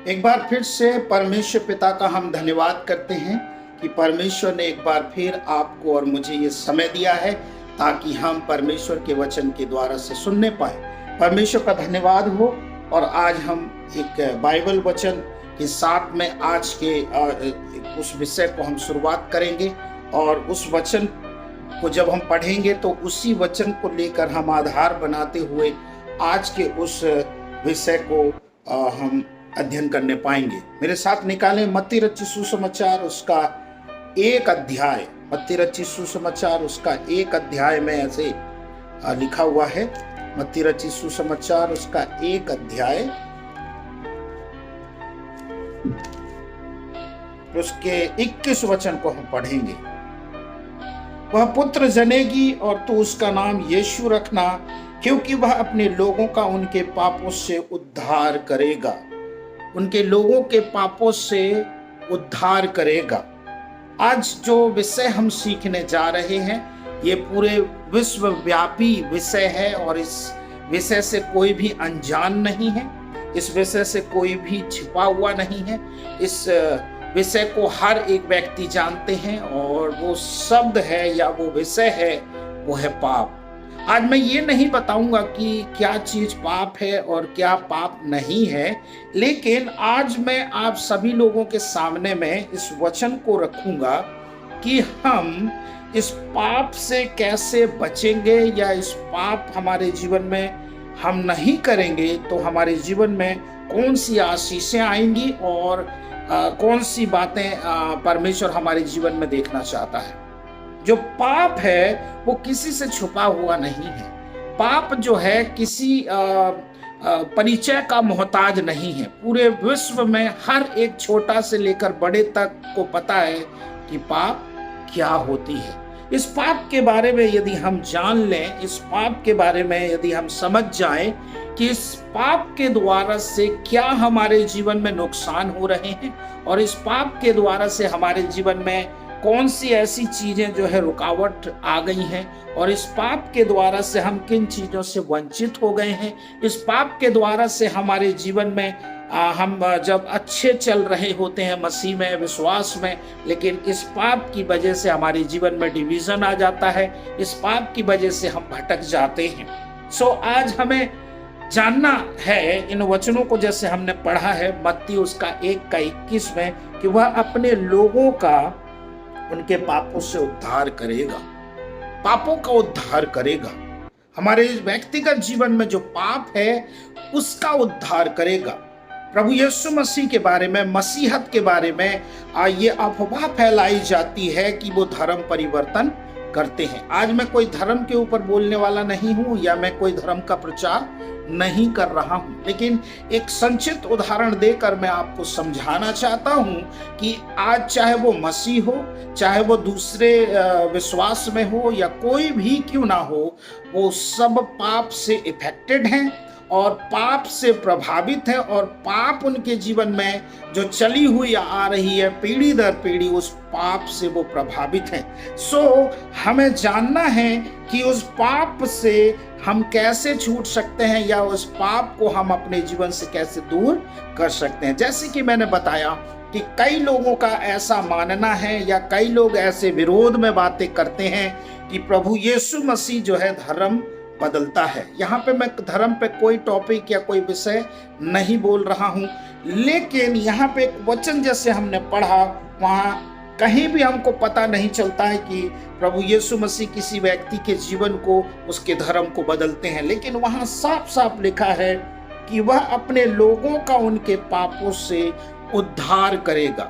एक बार फिर से परमेश्वर पिता का हम धन्यवाद करते हैं कि परमेश्वर ने एक बार फिर आपको और मुझे ये समय दिया है ताकि हम परमेश्वर के वचन के द्वारा से सुनने पाए। परमेश्वर का धन्यवाद हो। और आज हम एक बाइबल वचन के साथ में आज के उस विषय को हम शुरुआत करेंगे और उस वचन को जब हम पढ़ेंगे तो उसी वचन को लेकर हम आधार बनाते हुए आज के उस विषय को हम अध्ययन करने पाएंगे। मेरे साथ निकालें मत्ती रचित सुसमाचार उसका एक अध्याय। मत्ती रचित सुसमाचार उसका एक अध्याय में ऐसे लिखा हुआ है। मत्ती रचित सुसमाचार उसका एक अध्याय उसके 21 वचन को हम पढ़ेंगे। वह पुत्र जनेगी और तू उसका नाम यीशु रखना, क्योंकि वह अपने लोगों का उनके पापों से उद्धार करेगा। उनके लोगों के पापों से उद्धार करेगा। आज जो विषय हम सीखने जा रहे हैं ये पूरे विश्वव्यापी विषय है और इस विषय से कोई भी अनजान नहीं है। इस विषय से कोई भी छिपा हुआ नहीं है। इस विषय को हर एक व्यक्ति जानते हैं और वो शब्द है या वो विषय है, वो है पाप। आज मैं ये नहीं बताऊंगा कि क्या चीज पाप है और क्या पाप नहीं है, लेकिन आज मैं आप सभी लोगों के सामने में इस वचन को रखूंगा कि हम इस पाप से कैसे बचेंगे या इस पाप हमारे जीवन में हम नहीं करेंगे तो हमारे जीवन में कौन सी आशीषें आएंगी और कौन सी बातें परमेश्वर हमारे जीवन में देखना चाहता है। जो पाप है वो किसी से छुपा हुआ नहीं है। पाप जो है किसी परिचय का मोहताज नहीं है। पूरे विश्व में हर एक छोटा से लेकर बड़े तक को पता है कि पाप क्या होती है। इस पाप के बारे में यदि हम जान लें, इस पाप के बारे में यदि हम समझ जाएं कि इस पाप के द्वारा से क्या हमारे जीवन में नुकसान हो रहे हैं और इस पाप के द्वारा से हमारे जीवन में कौन सी ऐसी चीजें जो है रुकावट आ गई हैं और इस पाप के द्वारा से हम किन चीजों से वंचित हो गए हैं। इस पाप के द्वारा से हमारे जीवन में हम जब अच्छे चल रहे होते हैं मसीह में, विश्वास में, लेकिन इस पाप की वजह से हमारे जीवन में डिवीजन आ जाता है। इस पाप की वजह से हम भटक जाते हैं। आज हमें जानना है इन वचनों को, जैसे हमने पढ़ा है मत्ती उसका 1:21 में, कि वह अपने लोगों का उनके पापों से उद्धार करेगा। पापों का उद्धार करेगा। हमारे व्यक्तिगत जीवन में जो पाप है उसका उद्धार करेगा। प्रभु यीशु मसीह के बारे में, मसीहत के बारे में ये अफवाह फैलाई जाती है कि वो धर्म परिवर्तन करते हैं। आज मैं कोई धर्म के ऊपर बोलने वाला नहीं हूं या मैं कोई धर्म का प्रचार नहीं कर रहा हूं, लेकिन एक संक्षिप्त उदाहरण देकर मैं आपको समझाना चाहता हूं कि आज चाहे वो मसीह हो, चाहे वो दूसरे विश्वास में हो या कोई भी क्यों ना हो, वो सब पाप से इफेक्टेड हैं और पाप से प्रभावित है और पाप उनके जीवन में जो चली हुई आ रही है पीढ़ी दर पीढ़ी, उस पाप से वो प्रभावित हैं। हमें जानना है कि उस पाप से हम कैसे छूट सकते हैं या उस पाप को हम अपने जीवन से कैसे दूर कर सकते हैं। जैसे कि मैंने बताया कि कई लोगों का ऐसा मानना है या कई लोग ऐसे विरोध में बातें करते हैं कि प्रभु यीशु मसीह जो है धर्म बदलता है। यहाँ पे मैं धर्म पे कोई टॉपिक या कोई विषय नहीं बोल रहा हूँ, लेकिन यहाँ पे एक वचन जैसे हमने पढ़ा, वहाँ कहीं भी हमको पता नहीं चलता है कि प्रभु यीशु मसीह किसी व्यक्ति के जीवन को, उसके धर्म को बदलते हैं, लेकिन वहाँ साफ साफ लिखा है कि वह अपने लोगों का उनके पापों से उद्धार करेगा।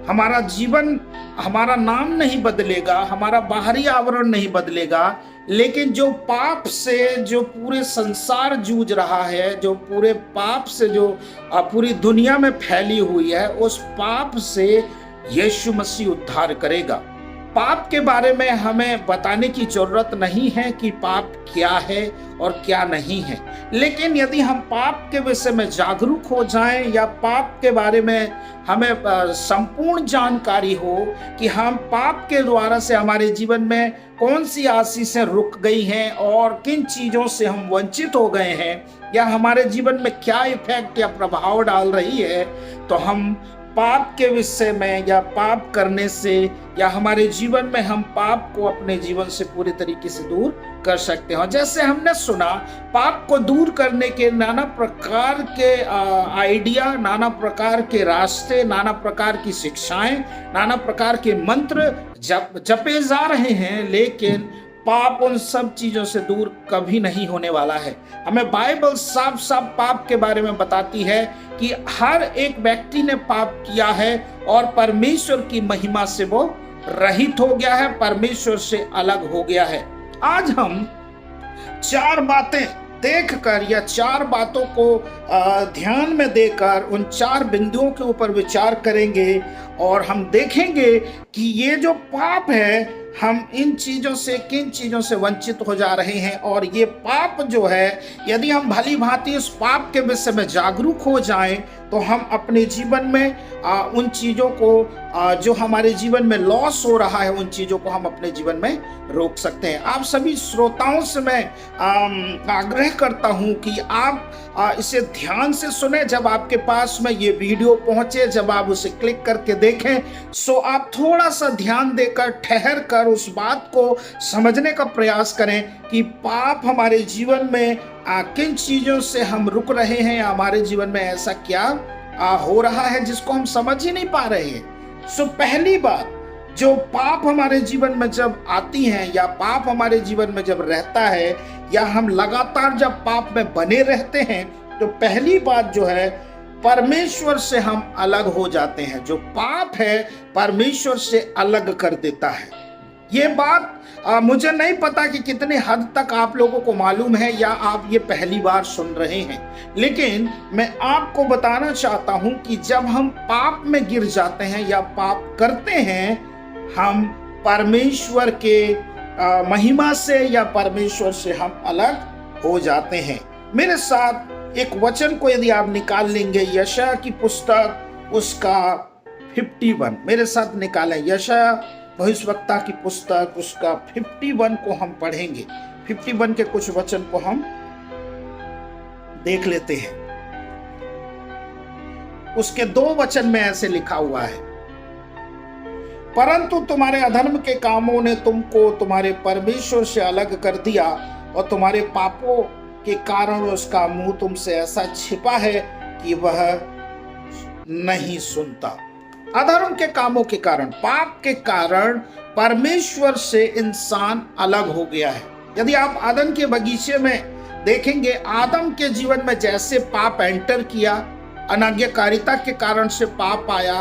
हमारा जीवन, हमारा नाम नहीं बदलेगा, हमारा बाहरी आवरण नहीं बदलेगा, लेकिन जो पाप से जो पूरे संसार जूझ रहा है, जो पूरे पाप से जो पूरी दुनिया में फैली हुई है, उस पाप से यीशु मसीह उद्धार करेगा। पाप के बारे में हमें बताने की जरूरत नहीं है कि पाप क्या है और क्या नहीं है, लेकिन यदि हम पाप के विषय में जागरूक हो जाएं या पाप के बारे में हमें संपूर्ण जानकारी हो कि हम पाप के द्वारा से हमारे जीवन में कौन सी आशीषें रुक गई हैं और किन चीज़ों से हम वंचित हो गए हैं या हमारे जीवन में क्या इफेक्ट या प्रभाव डाल रही है, तो हम पाप के विषय में या पाप करने से या हमारे जीवन में हम पाप को अपने जीवन से पूरी तरीके से दूर कर सकते हैं। जैसे हमने सुना, पाप को दूर करने के नाना प्रकार के आइडिया, नाना प्रकार के रास्ते, नाना प्रकार की शिक्षाएं, नाना प्रकार के मंत्र जपे जा रहे हैं, लेकिन पाप उन सब चीजों से दूर कभी नहीं होने वाला है। हमें बाइबल साफ साफ पाप के बारे में बताती है कि हर एक व्यक्ति ने पाप किया है और परमेश्वर की महिमा से वो रहित हो गया है, परमेश्वर से अलग हो गया है। आज हम 4 बातें देखकर या 4 बातों को ध्यान में देकर उन 4 बिंदुओं के ऊपर विचार करेंगे और हम देखेंगे कि ये जो पाप है, हम इन चीज़ों से, किन चीज़ों से वंचित हो जा रहे हैं। और ये पाप जो है, यदि हम भली भांति उस पाप के विषय में जागरूक हो जाएं तो हम अपने जीवन में उन चीज़ों को जो हमारे जीवन में लॉस हो रहा है, उन चीज़ों को हम अपने जीवन में रोक सकते हैं। आप सभी श्रोताओं से मैं आग्रह करता हूं कि आप इसे ध्यान से सुने। जब आपके पास में ये वीडियो पहुंचे, जब आप उसे क्लिक करके देखें, सो आप थोड़ा सा ध्यान देकर, ठहर कर उस बात को समझने का प्रयास करें कि पाप हमारे जीवन में किन चीज़ों से हम रुक रहे हैं या हमारे जीवन में ऐसा क्या हो रहा है जिसको हम समझ ही नहीं पा रहे हैं। सो पहली बात, जो पाप हमारे जीवन में जब आती हैं या पाप हमारे जीवन में जब रहता है या हम लगातार जब पाप में बने रहते हैं, तो पहली बात जो है, परमेश्वर से हम अलग हो जाते हैं। जो पाप है परमेश्वर से अलग कर देता है। ये बात मुझे नहीं पता कि कितने हद तक आप लोगों को मालूम है या आप ये पहली बार सुन रहे हैं, लेकिन मैं आपको बताना चाहता हूं कि जब हम पाप में गिर जाते हैं या पाप करते हैं, हम परमेश्वर के महिमा से या परमेश्वर से हम अलग हो जाते हैं। मेरे साथ एक वचन को यदि आप निकाल लेंगे, यशायाह की पुस्तक उसका 51, मेरे साथ निकालें। यशायाह भविष्यवक्ता की पुस्तक उसका 51 को हम पढ़ेंगे। 51 के कुछ वचन को हम देख लेते हैं। उसके 2 वचन में ऐसे लिखा हुआ है, परंतु तुम्हारे अधर्म के कामों ने तुमको तुम्हारे परमेश्वर से अलग कर दिया और तुम्हारे पापों के कारण उसका मुंह तुमसे ऐसा छिपा है कि वह नहीं सुनता। अधर्म के कामों के कारण, पाप के कारण परमेश्वर से इंसान अलग हो गया है। यदि आप आदम के बगीचे में देखेंगे, आदम के जीवन में जैसे पाप एंटर किया, अनाज्ञाकारिता के कारण से पाप आया।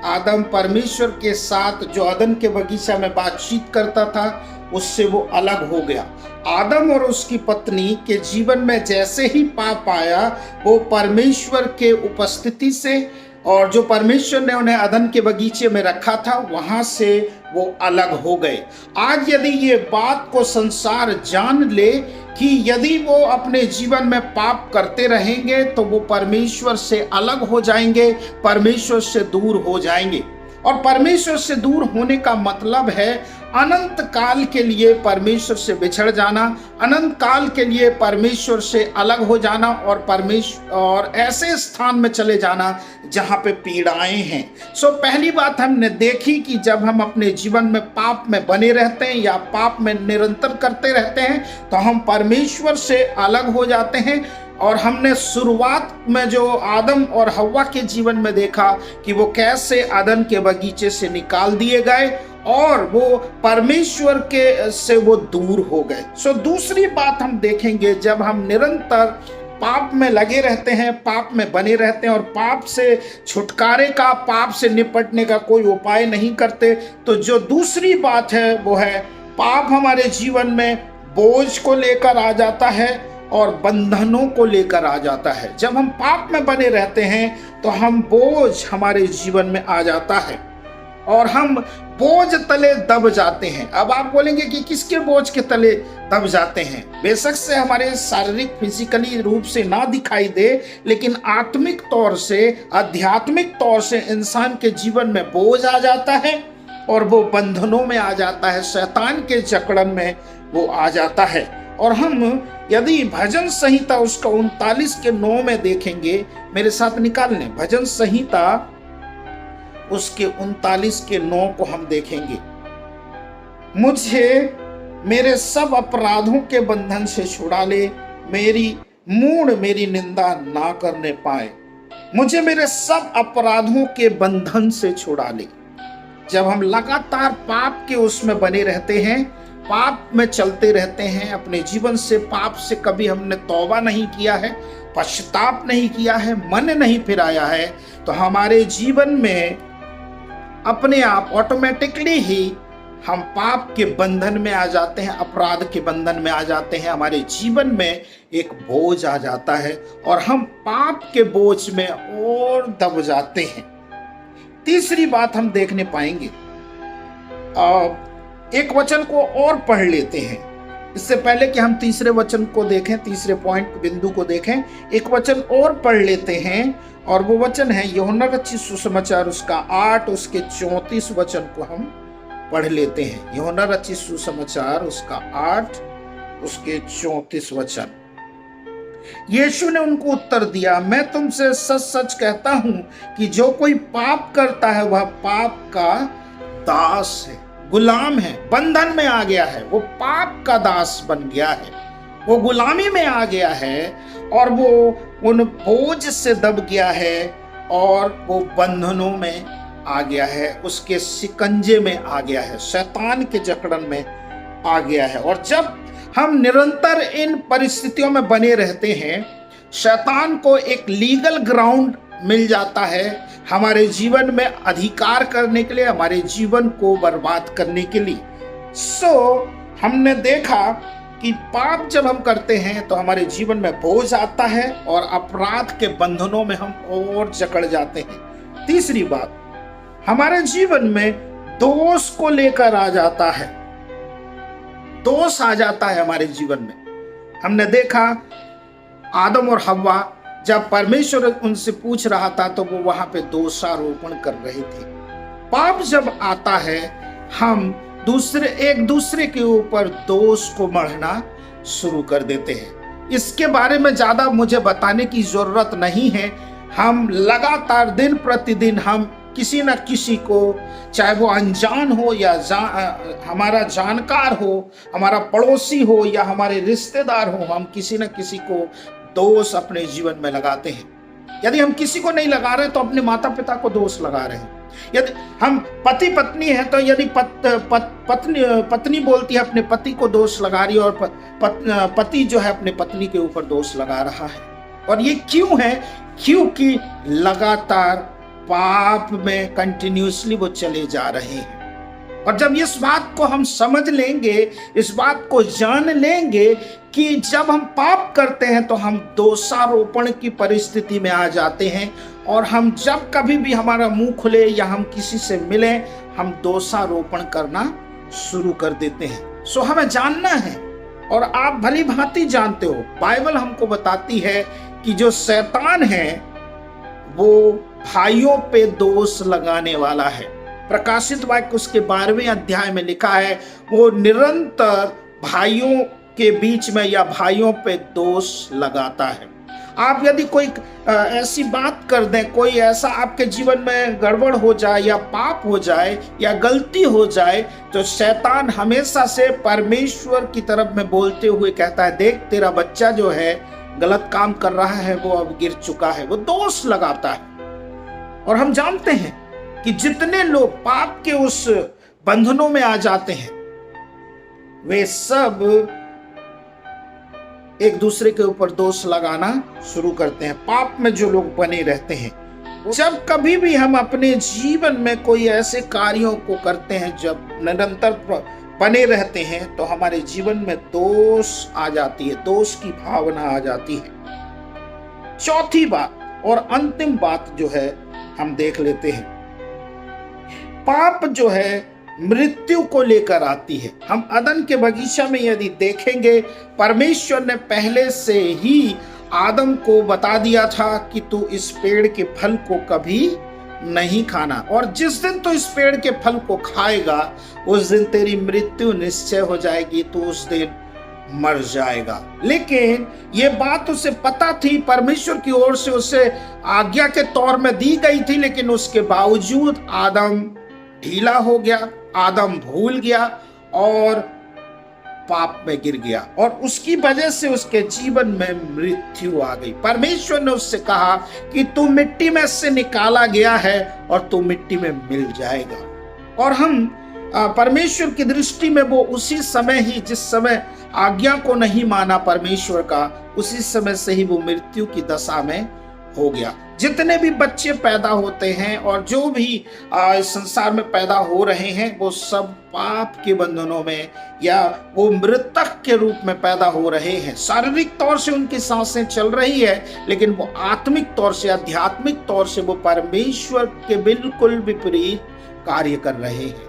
आदम परमेश्वर के साथ जो अदन के बगीचा में बातचीत करता था, उससे वो अलग हो गया। आदम और उसकी पत्नी के जीवन में जैसे ही पाप आया, वो परमेश्वर के उपस्थिति से और जो परमेश्वर ने उन्हें अदन के बगीचे में रखा था, वहां से वो अलग हो गए। आज यदि ये बात को संसार जान ले कि यदि वो अपने जीवन में पाप करते रहेंगे तो वो परमेश्वर से अलग हो जाएंगे, परमेश्वर से दूर हो जाएंगे। और परमेश्वर से दूर होने का मतलब है अनंत काल के लिए परमेश्वर से बिछड़ जाना, अनंत काल के लिए परमेश्वर से अलग हो जाना और ऐसे स्थान में चले जाना जहां पे पीड़ाएं हैं। सो पहली बात हमने देखी कि जब हम अपने जीवन में पाप में बने रहते हैं या पाप में निरंतर करते रहते हैं, तो हम परमेश्वर से अलग हो जाते हैं। और हमने शुरुआत में जो आदम और हव्वा के जीवन में देखा कि वो कैसे अदन के बगीचे से निकाल दिए गए और वो परमेश्वर के से वो दूर हो गए। सो दूसरी बात हम देखेंगे, जब हम निरंतर पाप में लगे रहते हैं, पाप में बने रहते हैं और पाप से छुटकारे का, पाप से निपटने का कोई उपाय नहीं करते, तो जो दूसरी बात है वो है पाप हमारे जीवन में बोझ को लेकर आ जाता है और बंधनों को लेकर आ जाता है। जब हम पाप में बने रहते हैं तो हम बोझ हमारे जीवन में आ जाता है। और हम बोझ तले दब जाते हैं। अब आप बोलेंगे कि किसके बोझ के तले दब जाते हैं? बेशक से हमारे शारीरिक फिजिकली रूप से ना दिखाई दे, लेकिन आत्मिक तौर से, आध्यात्मिक तौर से इंसान के जीवन में बोझ आ जाता है और वो बंधनों में आ जाता है, शैतान के जकड़न में वो आ जाता है। और हम यदि भजन संहिता उसका 39:9 में देखेंगे, मेरे साथ निकाल लें भजन संहिता उसके 39:9 को हम देखेंगे। मुझे मेरे सब अपराधों के बंधन से छुड़ा ले, मेरी मूढ़ मेरी निंदा ना करने पाए। मुझे मेरे सब अपराधों के बंधन से छुड़ा ले। जब हम लगातार पाप के उसमें बने रहते हैं, पाप में चलते रहते हैं, अपने जीवन से पाप से कभी हमने तौबा नहीं किया है, पश्चाताप नहीं किया है, मन नहीं फिराया है, तो हमारे जीवन में अपने आप ऑटोमेटिकली ही हम पाप के बंधन में आ जाते हैं, अपराध के बंधन में आ जाते हैं। हमारे जीवन में एक बोझ आ जाता है और हम पाप के बोझ में और दब जाते हैं। तीसरी बात हम देखने पाएंगे, एक वचन को और पढ़ लेते हैं इससे पहले कि हम तीसरे वचन को देखें, तीसरे पॉइंट बिंदु को देखें। एक वचन और पढ़ लेते हैं और वो वचन है यूहन्ना रचित सुसमाचार उसका 8 उसके 34 वचन को हम पढ़ लेते हैं। यूहन्ना रचित सुसमाचार उसका 8 उसके 34 वचन। यीशु ने उनको उत्तर दिया, मैं तुमसे सच सच कहता हूं कि जो कोई पाप करता है वह पाप का दास है, गुलाम है, बंधन में आ गया है, वो पाप का दास बन गया है, वो गुलामी में आ गया है और वो उन बोझ से दब गया है और वो बंधनों में आ गया है, उसके शिकंजे में आ गया है, शैतान के जकड़न में आ गया है। और जब हम निरंतर इन परिस्थितियों में बने रहते हैं, शैतान को एक लीगल ग्राउंड मिल जाता है हमारे जीवन में अधिकार करने के लिए, हमारे जीवन को बर्बाद करने के लिए। हमने देखा कि पाप जब हम करते हैं तो हमारे जीवन में बोझ आता है और अपराध के बंधनों में हम और जकड़ जाते हैं। तीसरी बात, हमारे जीवन में दोष को लेकर आ जाता है, दोष आ जाता है हमारे जीवन में। हमने देखा आदम और हव्वा, जब परमेश्वर उनसे पूछ रहा था तो वो वहां पे दोषारोपण कर रहे थे। पाप जब आता है, हम एक दूसरे के ऊपर दोष को मढ़ना शुरू कर देते हैं। इसके बारे में ज्यादा मुझे बताने की जरूरत नहीं है। हम लगातार दिन प्रतिदिन हम किसी न किसी को, चाहे वो अनजान हो या हमारा जानकार हो, हमारा पड़ोसी हो या हमारे रिश्तेदार हो, हम किसी न किसी को दोष अपने जीवन में लगाते हैं। यदि हम किसी को नहीं लगा रहे तो अपने माता पिता को दोष लगा रहे हैं। यदि हम पति पत्नी है तो यदि पत्नी बोलती है अपने पति को दोष लगा रही है और पति जो है अपने पत्नी के ऊपर दोष लगा रहा है। और ये क्यों है? क्योंकि लगातार पाप में कंटिन्यूसली वो चले जा रहे हैं। और जब इस बात को हम समझ लेंगे, इस बात को जान लेंगे कि जब हम पाप करते हैं तो हम दोषारोपण की परिस्थिति में आ जाते हैं और हम जब कभी भी हमारा मुंह खुले या हम किसी से मिले, हम दोषारोपण करना शुरू कर देते हैं। हमें जानना है और आप भली भांति जानते हो, बाइबल हमको बताती है कि जो शैतान है वो भाइयों पे दोष लगाने वाला है। प्रकाशित वाक्य उसके 12वें अध्याय में लिखा है, वो निरंतर भाइयों के बीच में या भाइयों पे दोष लगाता है। आप यदि कोई ऐसी बात कर दें, कोई ऐसा आपके जीवन में गड़बड़ हो जाए या पाप हो जाए या गलती हो जाए, तो शैतान हमेशा से परमेश्वर की तरफ में बोलते हुए कहता है, देख तेरा बच्चा जो है गलत काम कर रहा है, वो अब गिर चुका है, वो दोष लगाता है। और हम जानते हैं कि जितने लोग पाप के उस बंधनों में आ जाते हैं, वे सब एक दूसरे के ऊपर दोष लगाना शुरू करते हैं। पाप में जो लोग बने रहते हैं, जब कभी भी हम अपने जीवन में कोई ऐसे कार्यों को करते हैं, जब निरंतर बने रहते हैं, तो हमारे जीवन में दोष आ जाती है, दोष की भावना आ जाती है। चौथी बात और अंतिम बात जो है हम देख लेते हैं, पाप जो है मृत्यु को लेकर आती है। हम अदन के बगीचा में यदि देखेंगे, परमेश्वर ने पहले से ही आदम को बता दिया था कि तू इस पेड़ के फल को कभी नहीं खाना, और जिस दिन तू इस पेड़ के फल को खाएगा उस दिन तेरी मृत्यु निश्चय हो जाएगी, तू उस दिन मर जाएगा। लेकिन ये बात उसे पता थी, परमेश्वर की ओर से उसे आज्ञा के तौर में दी गई थी, लेकिन उसके बावजूद आदम ढीला हो गया, आदम भूल गया और पाप में गिर गया, और उसकी वजह से उसके जीवन में मृत्यु आ गई। परमेश्वर ने उससे कहा कि तू मिट्टी में से निकाला गया है और तू मिट्टी में मिल जाएगा। और हम परमेश्वर की दृष्टि में वो उसी समय ही, जिस समय आज्ञा को नहीं माना परमेश्वर का, उसी समय से ही वो मृत्यु की दशा में हो गया। जितने भी बच्चे पैदा होते हैं और जो भी इस संसार में पैदा हो रहे हैं, वो सब पाप के बंधनों में या वो मृतक के रूप में पैदा हो रहे हैं। शारीरिक तौर से उनकी सांसें चल रही है, लेकिन वो आत्मिक तौर से, आध्यात्मिक तौर से वो परमेश्वर के बिल्कुल विपरीत कार्य कर रहे हैं।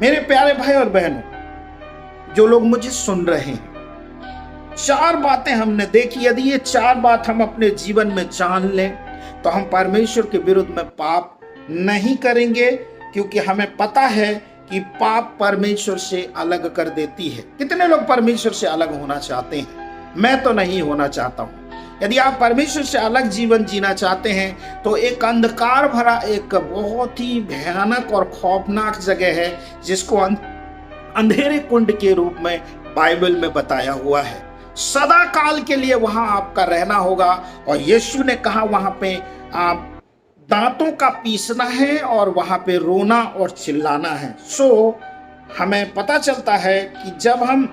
मेरे प्यारे भाई और बहनों, जो लोग मुझे सुन रहे हैं, 4 बातें हमने देखी। यदि ये 4 बात हम अपने जीवन में जान लें तो हम परमेश्वर के विरुद्ध में पाप नहीं करेंगे, क्योंकि हमें पता है कि पाप परमेश्वर से अलग कर देती है। कितने लोग परमेश्वर से अलग होना चाहते हैं? मैं तो नहीं होना चाहता हूं। यदि आप परमेश्वर से अलग जीवन जीना चाहते हैं तो एक अंधकार भरा, एक बहुत ही भयानक और खौफनाक जगह है, जिसको अंधेरे कुंड के रूप में बाइबल में बताया हुआ है। सदा काल के लिए वहां आपका रहना होगा, और यीशु ने कहा वहां पे दांतों का पीसना है और वहां पे रोना और चिल्लाना है। हमें पता चलता है कि जब हम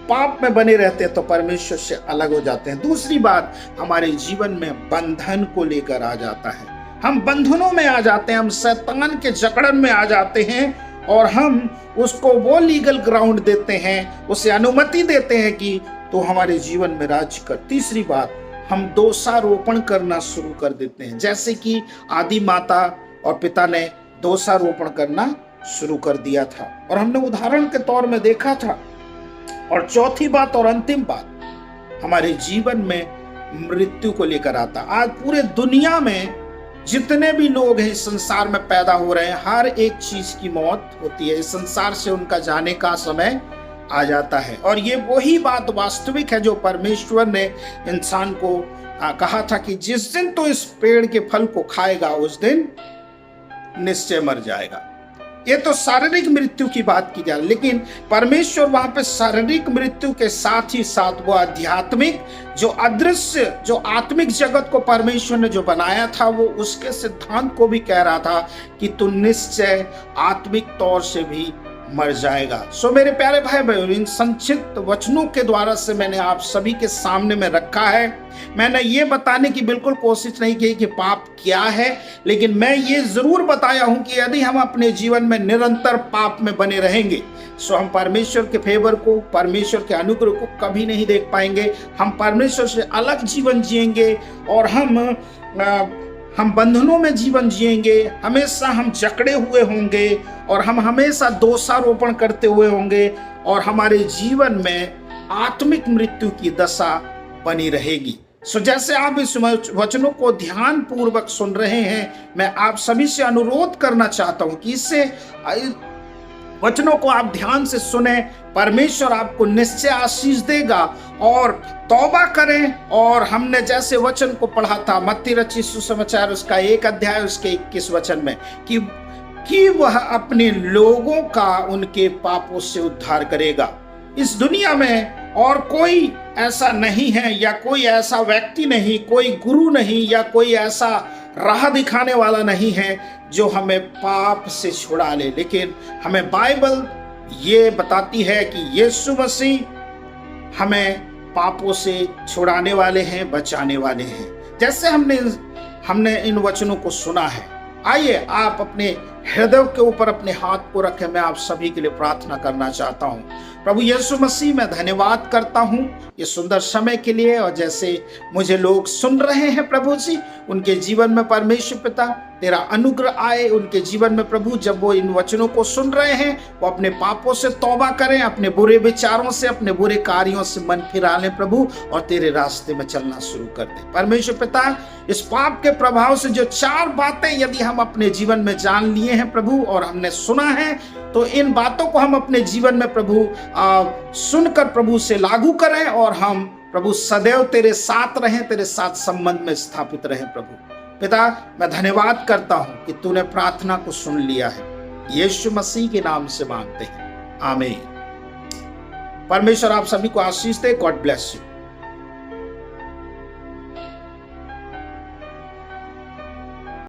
पाप में बने रहते हैं तो परमेश्वर से अलग हो जाते हैं। दूसरी बात, हमारे जीवन में बंधन को लेकर आ जाता है। हम बंधनों में आ जाते हैं, हम शैतान के जकड़न में आ जाते हैं, और हम उसको वो लीगल ग्राउंड देते हैं, उसे अनुमति देते हैं कि तो हमारे जीवन में राज्य कर। तीसरी बात, हम दोषारोपण करना शुरू कर देते हैं, जैसे कि आदि माता और पिता ने दोषारोपण करना शुरू कर दिया था, और हमने उदाहरण के तौर में देखा था। और चौथी बात और अंतिम बात, हमारे जीवन में मृत्यु को लेकर आता। आज पूरे दुनिया में जितने भी लोग हैं इस संसार में पैदा हो रहे हैं, हर एक चीज की मौत होती है। इस संसार से उनका जाने का समय आ जाता है, और ये वही बात वास्तविक है जो परमेश्वर ने इंसान को कहा था कि जिस दिन तो इस पेड़ के फल को खाएगा उस दिन निश्चय मर जाएगा। ये तो शारीरिक मृत्यु की बात की जाए, लेकिन परमेश्वर वहां पे शारीरिक मृत्यु के साथ ही साथ वो आध्यात्मिक, जो अदृश्य, जो आत्मिक जगत को परमेश्वर ने जो बनाया था, वो उसके सिद्धांत को भी कह रहा था कि तू निश्चय आत्मिक तौर से भी मर जाएगा। मेरे प्यारे भाई बहन, इन संक्षिप्त वचनों के द्वारा से मैंने आप सभी के सामने में रखा है। मैंने ये बताने की बिल्कुल कोशिश नहीं की कि पाप क्या है, लेकिन मैं ये जरूर बताया हूं कि यदि हम अपने जीवन में निरंतर पाप में बने रहेंगे तो हम परमेश्वर के फेवर को, परमेश्वर के अनुग्रह को कभी नहीं देख पाएंगे। हम परमेश्वर से अलग जीवन जिएंगे, और हम बंधनों में जीवन जिएंगे। हमेशा हम जकड़े हुए होंगे, और हम हमेशा दोषारोपण करते हुए होंगे, और हमारे जीवन में आत्मिक मृत्यु की दशा बनी रहेगी। जैसे आप इस वचनों को ध्यान पूर्वक सुन रहे हैं, मैं आप सभी से अनुरोध करना चाहता हूं कि इससे वचनों को आप ध्यान से सुने। परमेश्वर आपको निश्चय आशीष देगा, और तौबा करें। और हमने जैसे वचन को पढ़ा था मत्ती रचित सुसमाचार उसका 1 अध्याय उसके 21 वचन में कि वह अपने लोगों का उनके पापों से उद्धार करेगा। इस दुनिया में और कोई ऐसा नहीं है, या कोई ऐसा व्यक्ति नहीं, कोई गुरु नहीं, या कोई ऐसा राह दिखाने वाला नहीं है जो हमें पाप से छुड़ा ले। लेकिन हमें बाइबल ये बताती है कि यीशु मसीह हमें पापों से छुड़ाने वाले हैं, बचाने वाले हैं। जैसे हमने इन वचनों को सुना है, आइए आप अपने हृदय के ऊपर अपने हाथ को रखे मैं आप सभी के लिए प्रार्थना करना चाहता हूं। प्रभु यीशु मसीह, मैं धन्यवाद करता हूं ये सुंदर समय के लिए, और जैसे मुझे लोग सुन रहे हैं प्रभु जी, उनके जीवन में परमेश्वर पिता तेरा अनुग्रह आए उनके जीवन में प्रभु। जब वो इन वचनों को सुन रहे हैं, वो अपने पापों से तौबा करें, अपने बुरे विचारों से, अपने बुरे कार्यों से मन फिरा लें प्रभु, और तेरे रास्ते में चलना शुरू कर दें परमेश्वर पिता। इस पाप के प्रभाव से जो 4 बातें यदि हम अपने जीवन में जान लिए हैं प्रभु, और हमने सुना है, तो इन बातों को हम अपने जीवन में प्रभु सुनकर प्रभु से लागू करें, और हम प्रभु सदैव तेरे साथ रहें, तेरे साथ संबंध में स्थापित रहें प्रभु। पिता, मैं धन्यवाद करता हूं कि तूने प्रार्थना को सुन लिया है। यीशु मसीह के नाम से मांगते हैं, आमीन। परमेश्वर आप सभी को आशीष दे। God bless you.